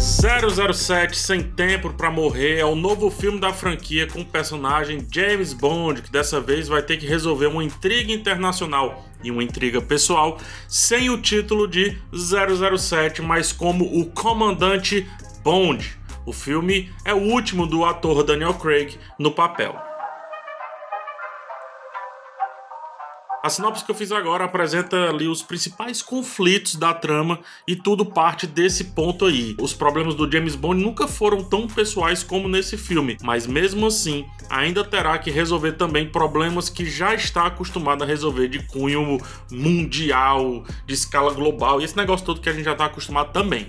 007 Sem Tempo Pra Morrer é o novo filme da franquia com o personagem James Bond, que dessa vez vai ter que resolver uma intriga internacional e uma intriga pessoal sem o título de 007, mas como o Comandante Bond. O filme é o último do ator Daniel Craig no papel. A sinopse que eu fiz agora apresenta ali os principais conflitos da trama e tudo parte desse ponto aí. Os problemas do James Bond nunca foram tão pessoais como nesse filme, mas mesmo assim ainda terá que resolver também problemas que já está acostumado a resolver de cunho mundial, de escala global, e esse negócio todo que a gente já está acostumado também.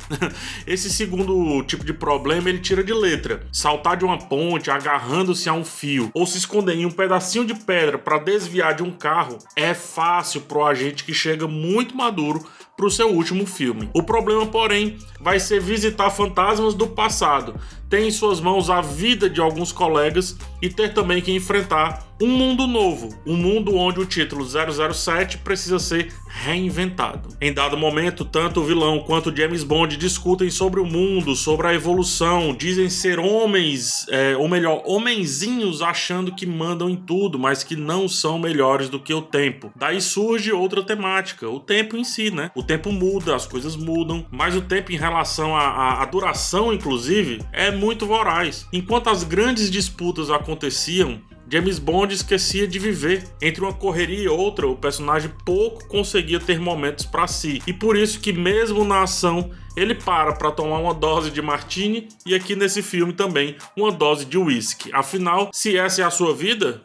Esse segundo tipo de problema ele tira de letra. Saltar de uma ponte agarrando-se a um fio ou se esconder em um pedacinho de pedra para desviar de um carro é fácil pro agente que chega muito maduro pro seu último filme. O problema, porém, vai ser visitar fantasmas do passado, ter em suas mãos a vida de alguns colegas e ter também que enfrentar um mundo novo, um mundo onde o título 007 precisa ser reinventado. Em dado momento, tanto o vilão quanto o James Bond discutem sobre o mundo, sobre a evolução, dizem ser homens, ou melhor, homenzinhos achando que mandam em tudo, mas que não são melhores do que o tempo. Daí surge outra temática, o tempo em si, né? O tempo muda, as coisas mudam, mas o tempo em relação à duração, inclusive, é muito voraz. Enquanto as grandes disputas aconteciam, James Bond esquecia de viver. Entre uma correria e outra, o personagem pouco conseguia ter momentos para si. E por isso que mesmo na ação, ele para tomar uma dose de martini e aqui nesse filme também uma dose de whisky. Afinal, se essa é a sua vida,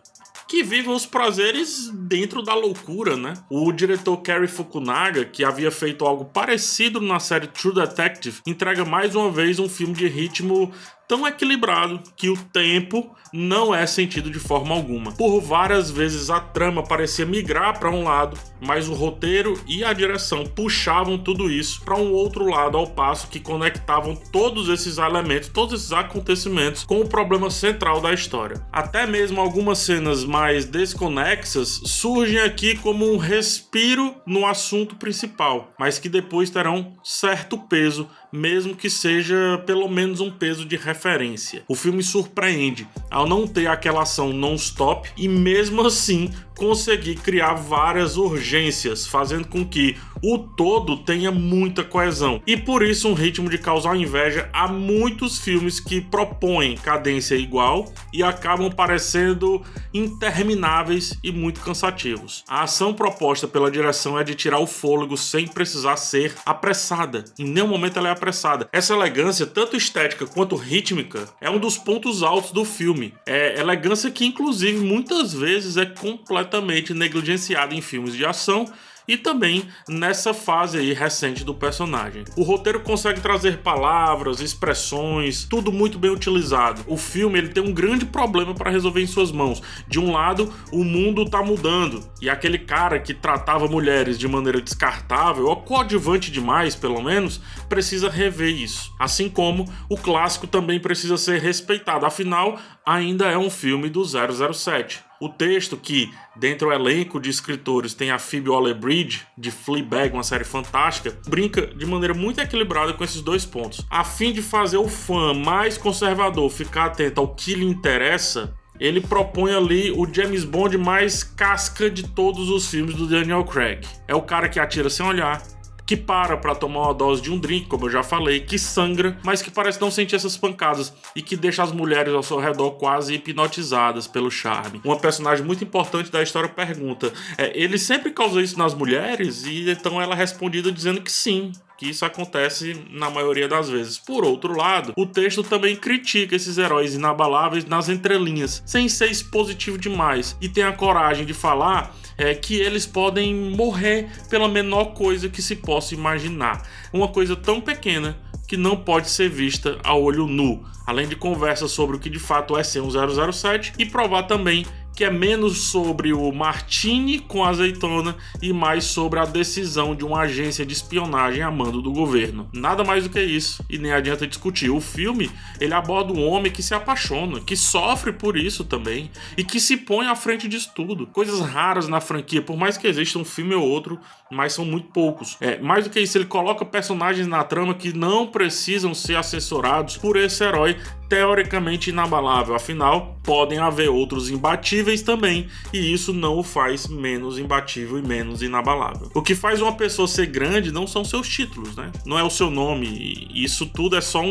que vivam os prazeres dentro da loucura, né? O diretor Cary Fukunaga, que havia feito algo parecido na série True Detective, entrega mais uma vez um filme de ritmo tão equilibrado que o tempo não é sentido de forma alguma. Por várias vezes a trama parecia migrar para um lado, mas o roteiro e a direção puxavam tudo isso para um outro lado, ao passo que conectavam todos esses elementos, todos esses acontecimentos com o problema central da história. Até mesmo algumas cenas mais desconexas surgem aqui como um respiro no assunto principal, mas que depois terão certo peso, mesmo que seja pelo menos um peso de referência. O filme surpreende ao não ter aquela ação non-stop e mesmo assim conseguir criar várias urgências, fazendo com que o todo tenha muita coesão. E por isso um ritmo de causar inveja a muitos filmes que propõem cadência igual e acabam parecendo intermináveis e muito cansativos. A ação proposta pela direção é de tirar o fôlego sem precisar ser apressada. Em nenhum momento ela é apressada. Essa elegância, tanto estética quanto rítmica, é um dos pontos altos do filme. É elegância que inclusive muitas vezes é completamente negligenciada em filmes de ação e também nessa fase aí recente do personagem. O roteiro consegue trazer palavras, expressões, tudo muito bem utilizado. O filme ele tem um grande problema para resolver em suas mãos. De um lado, o mundo tá mudando e aquele cara que tratava mulheres de maneira descartável, ou coadjuvante demais pelo menos, precisa rever isso. Assim como o clássico também precisa ser respeitado, afinal, ainda é um filme do 007. O texto que, dentro do elenco de escritores, tem a Phoebe Waller-Bridge, de Fleabag, uma série fantástica, brinca de maneira muito equilibrada com esses dois pontos. A fim de fazer o fã mais conservador ficar atento ao que lhe interessa, ele propõe ali o James Bond mais casca de todos os filmes do Daniel Craig. É o cara que atira sem olhar, que para tomar uma dose de um drink, como eu já falei, que sangra, mas que parece não sentir essas pancadas e que deixa as mulheres ao seu redor quase hipnotizadas pelo charme. Uma personagem muito importante da história pergunta, ele sempre causa isso nas mulheres? E então ela é respondida dizendo que sim, que isso acontece na maioria das vezes. Por outro lado, o texto também critica esses heróis inabaláveis nas entrelinhas, sem ser expositivo demais, e tem a coragem de falar que eles podem morrer pela menor coisa que se possa imaginar. Uma coisa tão pequena que não pode ser vista a olho nu, além de conversas sobre o que de fato é ser um 007 e provar também que é menos sobre o martini com azeitona e mais sobre a decisão de uma agência de espionagem a mando do governo. Nada mais do que isso, e nem adianta discutir. O filme, ele aborda um homem que se apaixona, que sofre por isso também, e que se põe à frente disso tudo. Coisas raras na franquia, por mais que exista um filme ou outro, mas são muito poucos. Mais do que isso, ele coloca personagens na trama que não precisam ser assessorados por esse herói teoricamente inabalável. Afinal, podem haver outros imbatíveis também, e isso não o faz menos imbatível e menos inabalável. O que faz uma pessoa ser grande não são seus títulos, né? Não é o seu nome. Isso tudo é só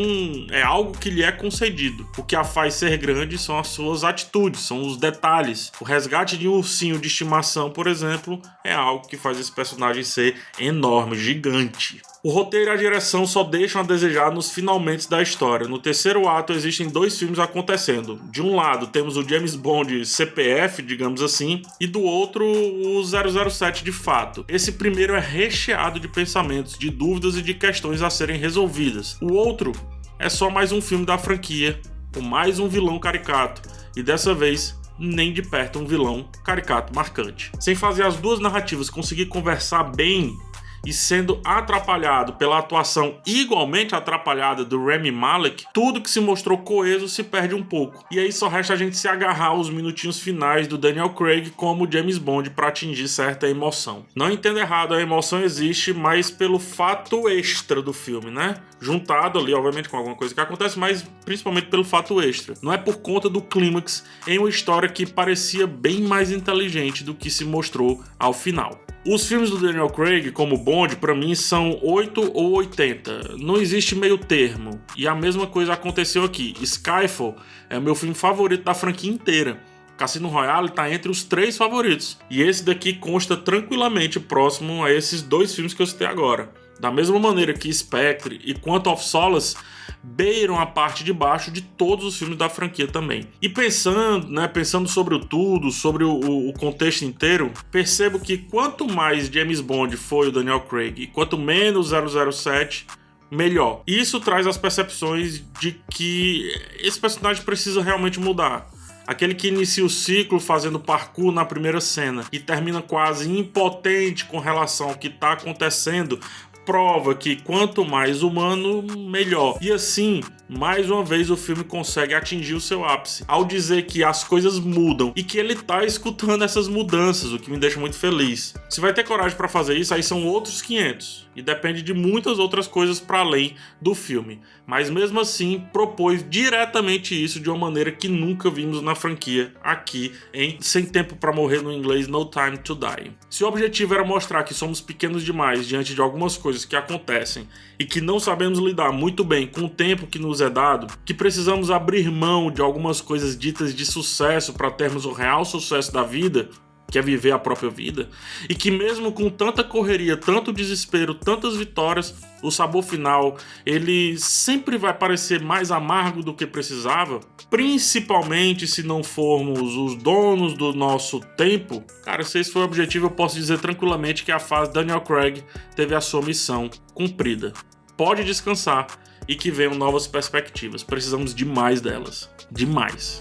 é algo que lhe é concedido. O que a faz ser grande são as suas atitudes, são os detalhes. O resgate de um ursinho de estimação, por exemplo, é algo que faz esse personagem ser enorme, gigante. O roteiro e a direção só deixam a desejar nos finalmente da história. No terceiro ato existem dois filmes acontecendo. De um lado temos o James Bond CPF, digamos assim, e do outro o 007 de fato. Esse primeiro é recheado de pensamentos, de dúvidas e de questões a serem resolvidas. O outro é só mais um filme da franquia, com mais um vilão caricato, e dessa vez nem de perto um vilão caricato marcante. Sem fazer as duas narrativas conseguir conversar bem e sendo atrapalhado pela atuação igualmente atrapalhada do Rami Malek, tudo que se mostrou coeso se perde um pouco. E aí só resta a gente se agarrar aos minutinhos finais do Daniel Craig como James Bond para atingir certa emoção. Não entenda errado, a emoção existe, mas pelo fato extra do filme, né? Juntado ali, obviamente, com alguma coisa que acontece, mas principalmente pelo fato extra. Não é por conta do clímax em uma história que parecia bem mais inteligente do que se mostrou ao final. Os filmes do Daniel Craig, como Bond, pra mim são 8 ou 80. Não existe meio termo. E a mesma coisa aconteceu aqui. Skyfall é o meu filme favorito da franquia inteira. Cassino Royale tá entre os 3 favoritos. E esse daqui consta tranquilamente próximo a esses 2 filmes que eu citei agora. Da mesma maneira que Spectre e Quantum of Solace beiram a parte de baixo de todos os filmes da franquia também. E pensando sobre o tudo, sobre o contexto inteiro, percebo que quanto mais James Bond foi o Daniel Craig e quanto menos 007, melhor. Isso traz as percepções de que esse personagem precisa realmente mudar. Aquele que inicia o ciclo fazendo parkour na primeira cena e termina quase impotente com relação ao que está acontecendo, prova que quanto mais humano, melhor. E assim, mais uma vez o filme consegue atingir o seu ápice, ao dizer que as coisas mudam e que ele tá escutando essas mudanças, o que me deixa muito feliz. Se vai ter coragem para fazer isso, aí são outros 500. E depende de muitas outras coisas para além do filme. Mas mesmo assim, propôs diretamente isso de uma maneira que nunca vimos na franquia aqui em Sem Tempo para Morrer, no inglês No Time to Die. Se o objetivo era mostrar que somos pequenos demais diante de algumas coisas que acontecem e que não sabemos lidar muito bem com o tempo que nos é dado, que precisamos abrir mão de algumas coisas ditas de sucesso para termos o real sucesso da vida, que é viver a própria vida, e que mesmo com tanta correria, tanto desespero, tantas vitórias, o sabor final, ele sempre vai parecer mais amargo do que precisava, principalmente se não formos os donos do nosso tempo. Cara, se esse foi o objetivo, eu posso dizer tranquilamente que a fase Daniel Craig teve a sua missão cumprida. Pode descansar e que venham novas perspectivas. Precisamos demais delas. Demais.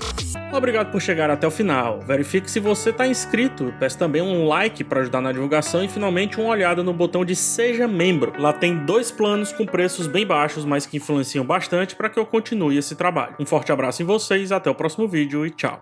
Obrigado por chegar até o final. Verifique se você está inscrito. Peço também um like para ajudar na divulgação e finalmente uma olhada no botão de Seja Membro. Lá tem 2 planos com preços bem baixos, mas que influenciam bastante para que eu continue esse trabalho. Um forte abraço em vocês, até o próximo vídeo e tchau.